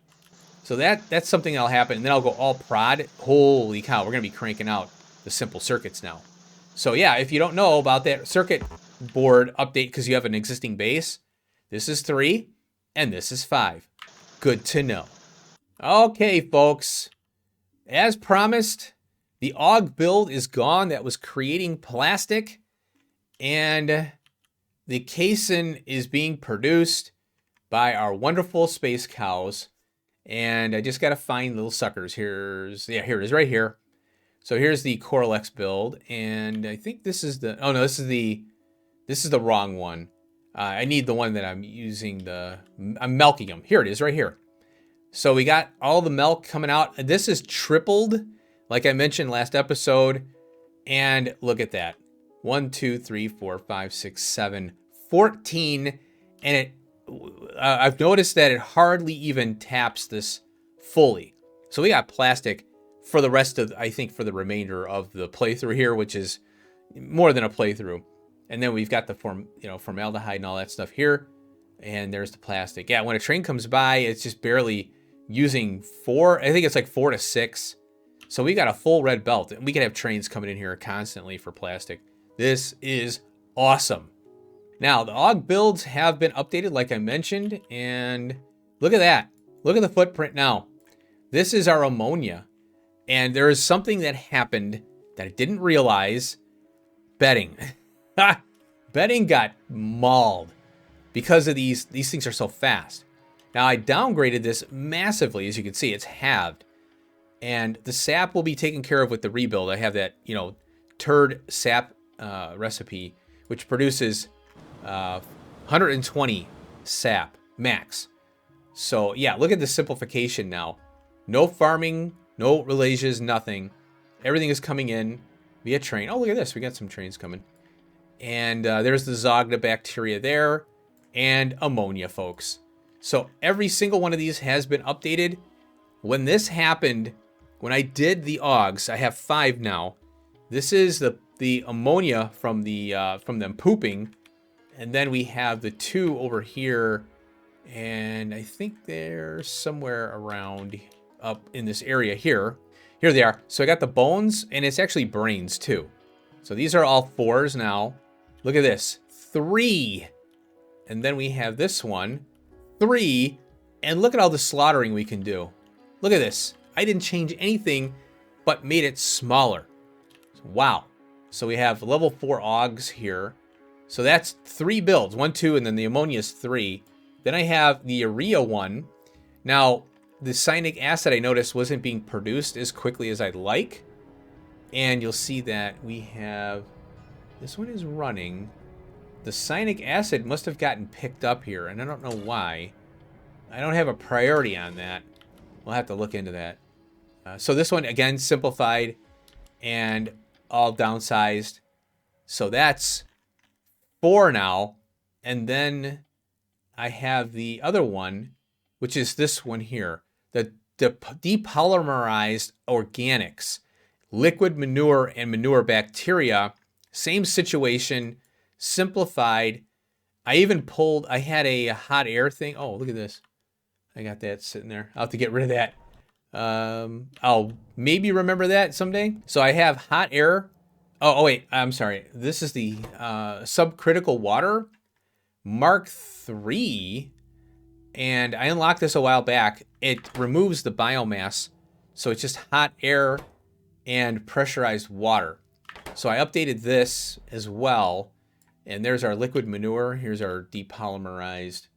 So that's something that'll happen. And then I'll go all prod. Holy cow, we're going to be cranking out the simple circuits now. So yeah, if you don't know about that circuit board update because you have an existing base, this is 3 and this is 5. Good to know. Okay, folks. As promised, the AUG build is gone. That was creating plastic. And the casein is being produced by our wonderful space cows. And I just got to find little suckers. Here it is right here. So here's the Coral X build. And I think this is the, oh no, this is the wrong one. I need the one that I'm using I'm milking them. Here it is right here. So we got all the milk coming out. This is tripled like I mentioned last episode. And look at that. 1, 2, 3, 4, 5, 6, 7, 14. And it, I've noticed that it hardly even taps this fully. So we got plastic for the rest of, I think, for the remainder of the playthrough here, which is more than a playthrough. And then we've got the formaldehyde and all that stuff here. And there's the plastic. Yeah, when a train comes by, it's just barely using 4. I think it's like 4 to 6. So we got a full red belt. And we can have trains coming in here constantly for plastic. This is awesome. Now, the AUG builds have been updated, like I mentioned. And look at that. Look at the footprint now. This is our ammonia. And there is something that happened that I didn't realize. Bedding. Bedding got mauled because of these things are so fast. Now, I downgraded this massively. As you can see, it's halved. And the sap will be taken care of with the rebuild. I have that, turd sap recipe, which produces 120 sap max. So, yeah, look at the simplification now. No farming, no relays, nothing. Everything is coming in via train. Oh, look at this. We got some trains coming. And there's the Zogna bacteria there. And ammonia, folks. So every single one of these has been updated. When this happened, when I did the AUGs, I have 5 now. This is the ammonia from them pooping. And then we have the 2 over here. And I think they're somewhere around up in this area here. Here they are. So I got the bones, and it's actually brains too. So these are all 4s now. Look at this. 3. And then we have this one. 3. And look at all the slaughtering we can do. Look at this. I didn't change anything, but made it smaller. Wow. So we have level 4 AUGs here. So that's 3 builds. 1, 2, and then the ammonia is 3. Then I have the urea one. Now, the cyanic acid I noticed wasn't being produced as quickly as I'd like. And you'll see that we have... This one is running. The cyanic acid must have gotten picked up here, and I don't know why. I don't have a priority on that. We'll have to look into that. So this one, again, simplified and all downsized. So that's 4 now. And then I have the other one, which is this one here. The depolymerized organics, liquid manure and manure bacteria. Same situation, simplified. I even pulled, I had a hot air thing. Oh, look at this. I got that sitting there. I'll have to get rid of that. I'll maybe remember that someday. So I have hot air. Oh wait, I'm sorry. This is the subcritical water Mark III. And I unlocked this a while back. It removes the biomass. So it's just hot air and pressurized water. So I updated this as well. And there's our liquid manure. Here's our depolymerized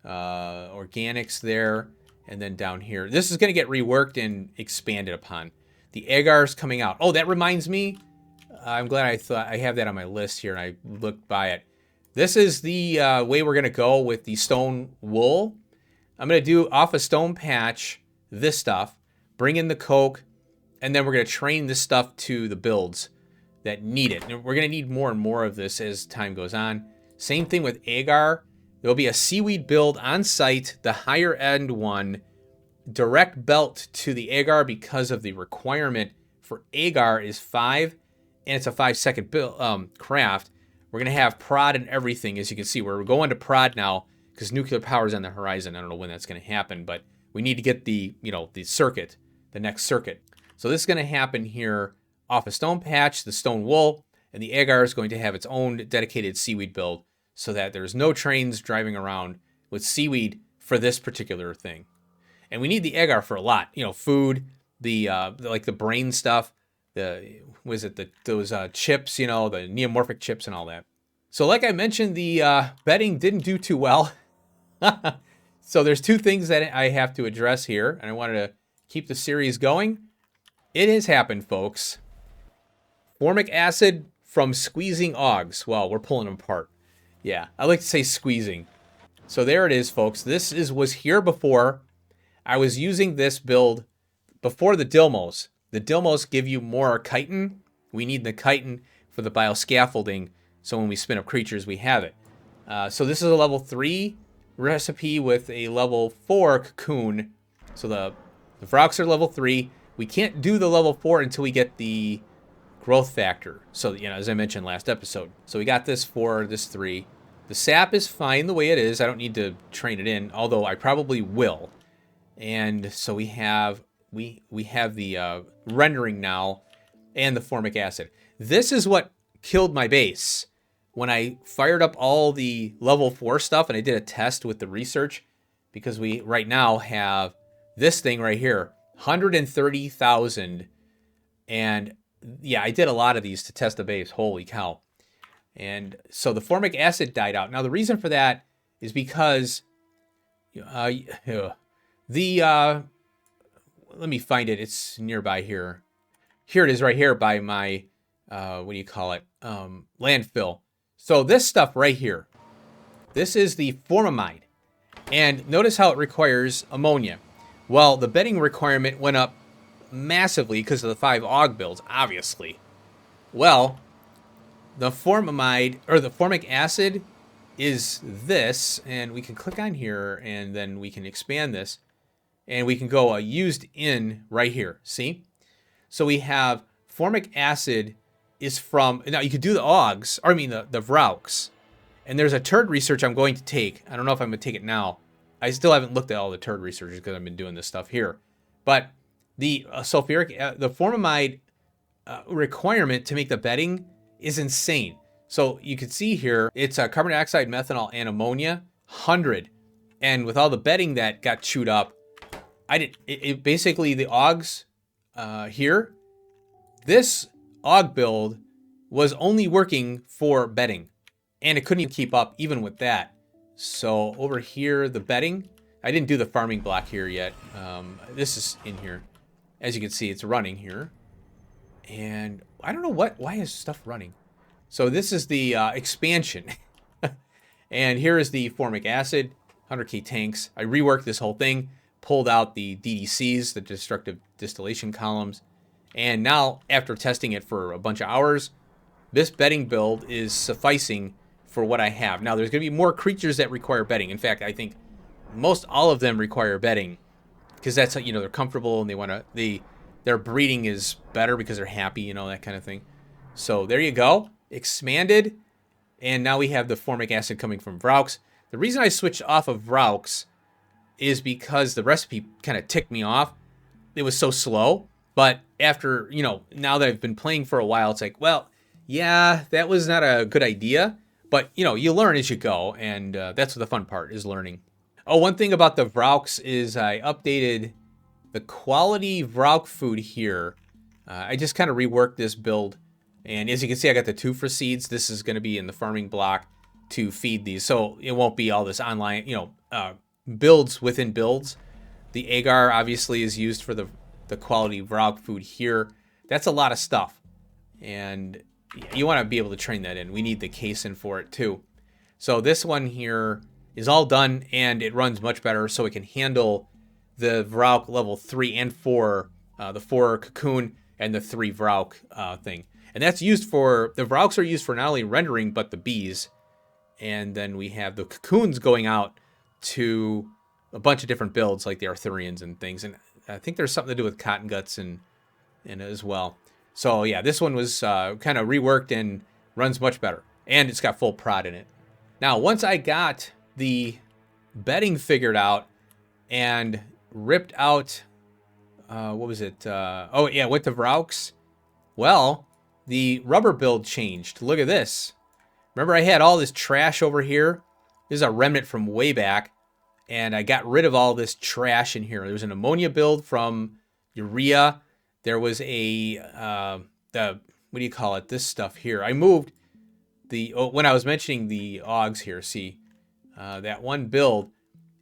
organics there. And then down here. This is going to get reworked and expanded upon. The agar's coming out. Oh, that reminds me. I'm glad I thought I have that on my list here and I looked by it. This is the way we're going to go with the stone wool. I'm going to do off a stone patch this stuff, bring in the coke, and then we're going to train this stuff to the builds that need it. And we're going to need more and more of this as time goes on. Same thing with agar. There'll be a seaweed build on site, the higher end one, direct belt to the agar because of the requirement for agar is 5, and it's a 5-second build, craft. We're going to have prod and everything, as you can see. We're going to prod now because nuclear power is on the horizon. I don't know when that's going to happen, but we need to get the, the circuit, the next circuit. So this is going to happen here off a stone patch, the stone wool, and the agar is going to have its own dedicated seaweed build so that there's no trains driving around with seaweed for this particular thing. And we need the agar for a lot, food, like the brain stuff, those chips, the neomorphic chips and all that. So like I mentioned, the bedding didn't do too well. So there's 2 things that I have to address here, and I wanted to keep the series going. It has happened, folks. Formic acid from squeezing AUGs. Well, we're pulling them apart. Yeah, I like to say squeezing. So there it is, folks. This was here before. I was using this build before the Dilmos. The Dilmos give you more chitin. We need the chitin for the bioscaffolding, so when we spin up creatures, we have it. So this is a level 3 recipe with a level 4 cocoon. So the Vrox are level 3. We can't do the level 4 until we get the growth factor. So, as I mentioned last episode. So we got this for this 3. The sap is fine the way it is. I don't need to train it in, although I probably will. And so we have the rendering now and the formic acid. This is what killed my base. When I fired up all the level 4 stuff and I did a test with the research, because we right now have this thing right here, 130,000. And yeah, I did a lot of these to test the base. Holy cow. And so the formic acid died out. Now the reason for that is because let me find it. It's nearby here. Here it is right here by my, landfill. So this stuff right here, this is the formamide. And notice how it requires ammonia. Well, the bedding requirement went up massively because of the 5 AUG builds, obviously. Well, the formamide, or the formic acid, is this. And we can click on here, and then we can expand this. And we can go used in right here. See? So we have formic acid is from, now you could do the AUGs, or I mean the Vraux. And there's a turd research I'm going to take. I don't know if I'm going to take it now. I still haven't looked at all the turd researches because I've been doing this stuff here. But the sulfuric, the formamide requirement to make the bedding is insane. So you can see here, it's carbon dioxide, methanol, and ammonia, 100. And with all the bedding that got chewed up, basically the AUGs here, this AUG build was only working for bedding, and it couldn't even keep up even with that. So over here, the bedding, I didn't do the farming block here yet. This is in here. As you can see, it's running here. And I don't know why is stuff running? So this is the expansion. And here is the formic acid, 100k tanks. I reworked this whole thing, pulled out the DDCs, the destructive distillation columns. And now, after testing it for a bunch of hours, this bedding build is sufficing for what I have. Now, there's going to be more creatures that require bedding. In fact, I think most all of them require bedding because that's, they're comfortable and they want to, their breeding is better because they're happy, that kind of thing. So there you go. Expanded. And now we have the formic acid coming from Vraux. The reason I switched off of Vraux is because the recipe kind of ticked me off. It was so slow. But after, now that I've been playing for a while, it's like, well, yeah, that was not a good idea. But, you learn as you go. And that's the fun part, is learning. Oh, one thing about the Vraux is I updated the quality Vraux food here. I just kind of reworked this build. And as you can see, I got the 2 for seeds. This is going to be in the farming block to feed these. So it won't be all this online, builds within builds. The agar obviously is used for the quality Vraux food here. That's a lot of stuff. And you want to be able to train that in. We need the casein for it too. So this one here is all done and it runs much better so it can handle the Vraux level 3 and 4, the 4 cocoon and the 3 Vraux thing. And that's used for, the Vraux are used for not only rendering, but the bees. And then we have the cocoons going out to a bunch of different builds like the Arthurians and things. And I think there's something to do with cotton guts and as well. So yeah, this one was kind of reworked and runs much better. And it's got full prod in it. Now, once I got the bedding figured out and ripped out, what was it? Oh yeah, with the Vraux. Well, the rubber build changed. Look at this. Remember I had all this trash over here? This is a remnant from way back. And I got rid of all this trash in here. There was an ammonia build from urea. There was a, what do you call it? This stuff here. I moved when I was mentioning the AUGs here, see, that one build,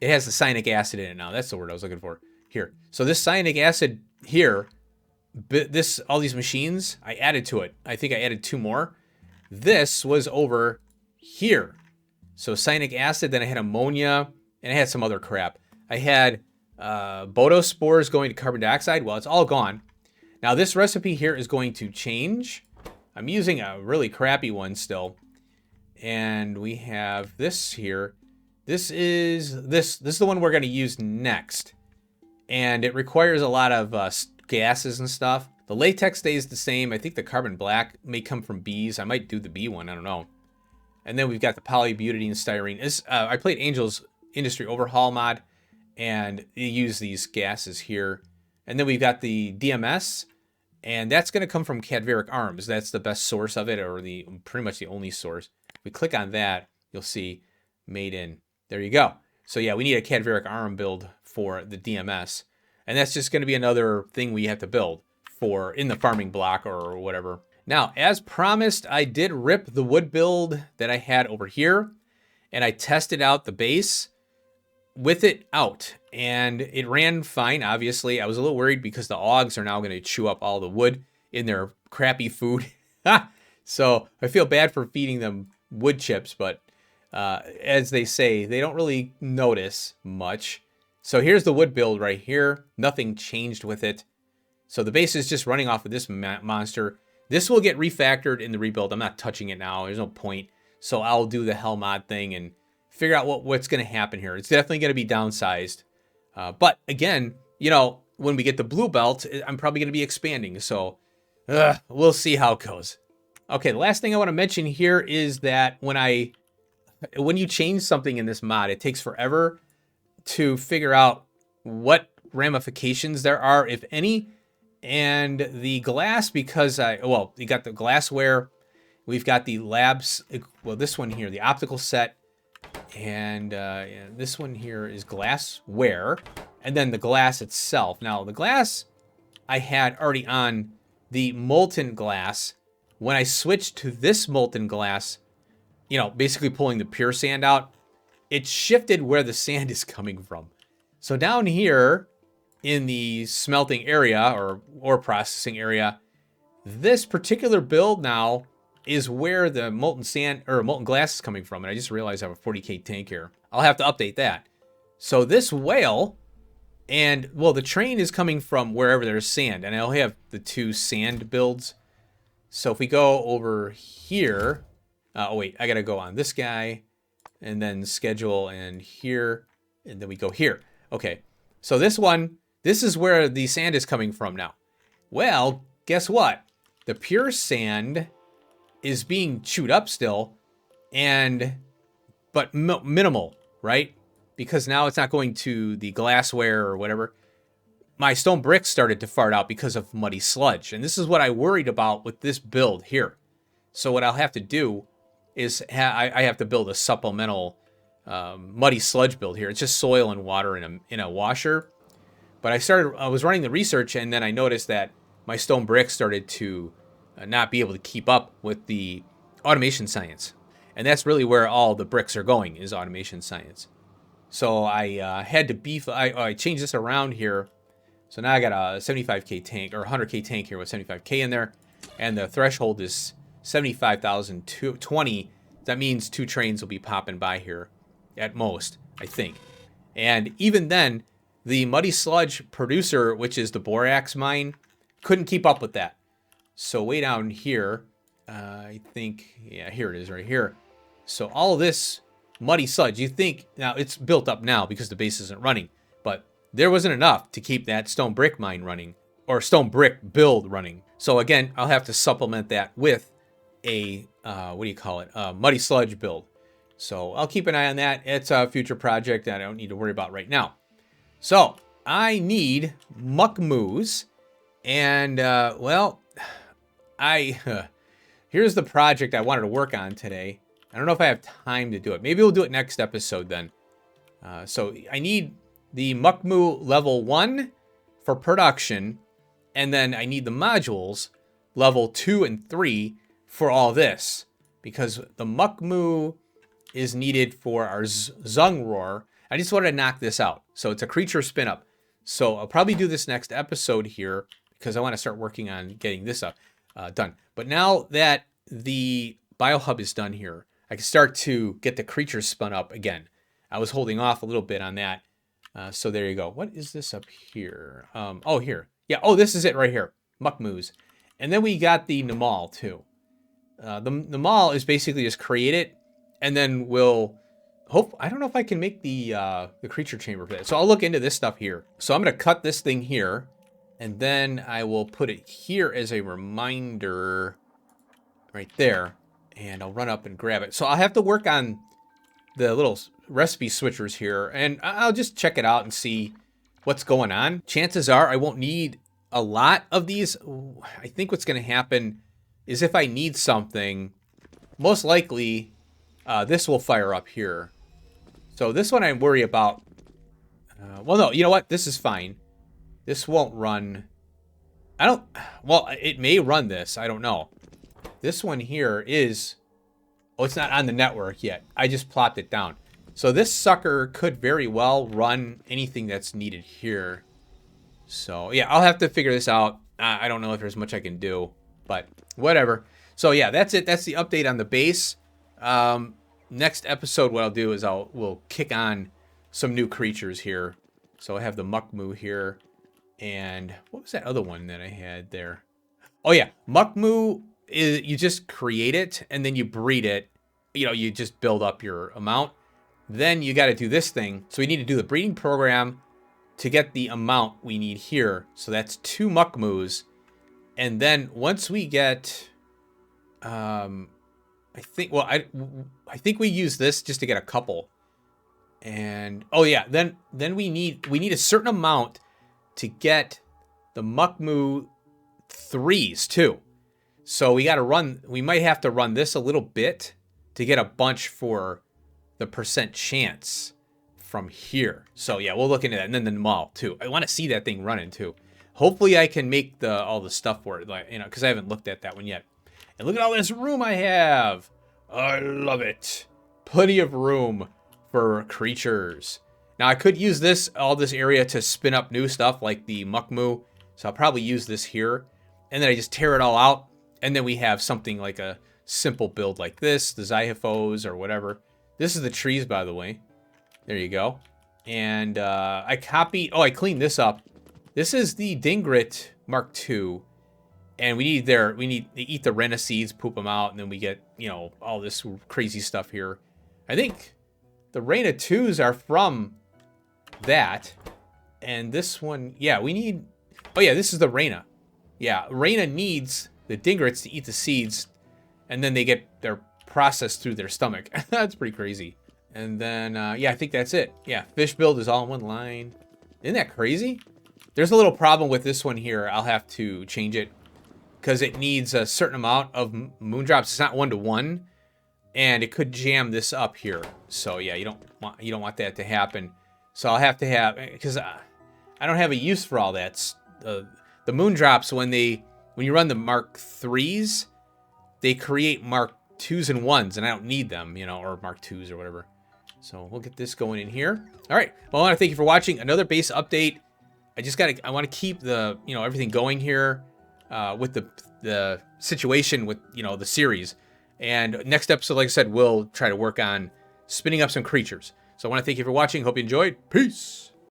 it has the cyanic acid in it now. That's the word I was looking for. Here. So this cyanic acid here, all these machines, I added to it. I think I added 2 more. This was over here. So cyanic acid, then I had ammonia, and I had some other crap. I had botospores going to carbon dioxide. Well, it's all gone. Now this recipe here is going to change. I'm using a really crappy one still. And we have this here. This is the one we're going to use next. And it requires a lot of gases and stuff. The latex stays the same. I think the carbon black may come from bees. I might do the bee one. I don't know. And then we've got the polybutadiene styrene. I played Angel's Industry Overhaul mod, and you use these gases here. And then we've got the DMS, and that's going to come from cadaveric arms. That's the best source of it, or pretty much the only source. If we click on that, you'll see made in. There you go. So yeah, we need a cadaveric arm build for the DMS. And that's just going to be another thing we have to build for in the farming block or whatever. Now, as promised, I did rip the wood build that I had over here, and I tested out the base with it out, and it ran fine. Obviously, I was a little worried because the augs are now going to chew up all the wood in their crappy food. So I feel bad for feeding them wood chips, but as they say, they don't really notice much. So here's the wood build right here. Nothing changed with it. So the base is just running off of this monster. This will get refactored in the rebuild. I'm not touching it now. There's no point. So I'll do the hell mod thing and figure out what's going to happen here. It's definitely going to be downsized. But again, you know, when we get the blue belt, I'm probably going to be expanding. So we'll see how it goes. Okay, the last thing I want to mention here is that when you change something in this mod, it takes forever to figure out what ramifications there are, if any. And the glass, because you got the glassware, we've got the labs, well, this one here, the optical set, and this one here is glassware, and then the glass itself. Now, the glass I had already on the molten glass. When I switched to this molten glass, you know, basically pulling the pure sand out, it shifted where the sand is coming from. So down here in the smelting area or ore processing area, this particular build now is where the molten sand or molten glass is coming from. And I just realized I have a 40K tank here. I'll have to update that. So this whale and, well, the train is coming from wherever there's sand. And I'll have the two sand builds. So if we go over here, oh wait, I gotta go on this guy and then schedule and here, and then we go here. Okay, so this is where the sand is coming from now. Well, guess what? The pure sand is being chewed up still, but minimal, right? Because now it's not going to the glassware or whatever. My stone bricks started to fart out because of muddy sludge. And this is what I worried about with this build here. So what I'll have to do is I have to build a supplemental muddy sludge build here. It's just soil and water in a washer. But I was running the research, and then I noticed that my stone bricks started to not be able to keep up with the automation science. And that's really where all the bricks are going, is automation science. So I had to I changed this around here. So now I got a 75K tank, or 100K tank here with 75K in there. And the threshold is 75,020. That means 2 trains will be popping by here at most, I think. And even then, the muddy sludge producer, which is the borax mine, couldn't keep up with that. So way down here, I think, yeah, here it is right here. So all of this muddy sludge, you think, now it's built up now because the base isn't running, but there wasn't enough to keep that stone brick mine running, or stone brick build running. So again, I'll have to supplement that with a, muddy sludge build. So I'll keep an eye on that. It's a future project that I don't need to worry about right now. So I need muck moos, and here's the project I wanted to work on today. I don't know if I have time to do it. Maybe we'll do it next episode then. So I need the muckmoo level 1 for production, and then I need the modules level 2 and 3 for all this, because the muckmoo is needed for our Zung Roar. I just wanted to knock this out. So it's a creature spin up. So I'll probably do this next episode here because I want to start working on getting this up done. But now that the BioHUB is done here, I can start to get the creatures spun up again. I was holding off a little bit on that. So there you go. What is this up here? Oh, here. Yeah. Oh, this is it right here. muckmoos. And then we got the Namal too. The Namal is basically just create it, and then we'll hope. I don't know if I can make the creature chamber for that. So I'll look into this stuff here. So I'm gonna cut this thing here, and then I will put it here as a reminder, right there, and I'll run up and grab it. So I'll have to work on the little recipe switchers here, and I'll just check it out and see what's going on. Chances are I won't need a lot of these. I think what's going to happen is if I need something, most likely this will fire up here. So this one I worry about. Well, no, you know what? This is fine. This won't run. Well, it may run this. I don't know. This one here is, oh, it's not on the network yet. I just plopped it down. So this sucker could very well run anything that's needed here. So yeah, I'll have to figure this out. I don't know if there's much I can do, but whatever. So yeah, that's it. That's the update on the base. Next episode, what I'll do is we'll kick on some new creatures here. So I have the Muckmoo here, and what was that other one that I had there? Oh yeah, Muckmoo is, you just create it and then you breed it. You know, you just build up your amount. Then you got to do this thing. So we need to do the breeding program to get the amount we need here. So that's 2 Muckmoos. And then once we get, I think we use this just to get a couple. And oh yeah, then we need a certain amount to get the Muckmoo 3s too. So we might have to run this a little bit to get a bunch for the % chance from here. So yeah, we'll look into that. And then the Namal too. I want to see that thing running too. Hopefully I can make all the stuff for it, like, you know, because I haven't looked at that one yet. And look at all this room I have. I love it. Plenty of room for creatures. Now I could use all this area to spin up new stuff like the Muckmoo. So I'll probably use this here. And then I just tear it all out. And then we have something like a simple build like this, the Zyphos or whatever. This is the trees, by the way. There you go. And I cleaned this up. This is the Dingrit Mark II. And we need to eat the Rena seeds, poop them out, and then we get, you know, all this crazy stuff here. I think the Rena 2s are from that. And this one, yeah, this is the Rena. Yeah, Rena needs the Dingrits to eat the seeds, and then they get their processed through their stomach. That's pretty crazy. And then, yeah, I think that's it. Yeah, fish build is all in one line. Isn't that crazy? There's a little problem with this one here. I'll have to change it because it needs a certain amount of moondrops. It's not 1-to-1, and it could jam this up here. So yeah, you don't want that to happen. So I'll have to have, because I don't have a use for all that. The moondrops, when you run the Mark 3s, they create Mark 2s and 1s, and I don't need them, you know, or Mark 2s or whatever. So we'll get this going in here. All right. Well, I want to thank you for watching another base update. I want to keep everything going here with the situation with, the series. And next episode, like I said, we'll try to work on spinning up some creatures. So I want to thank you for watching. Hope you enjoyed. Peace.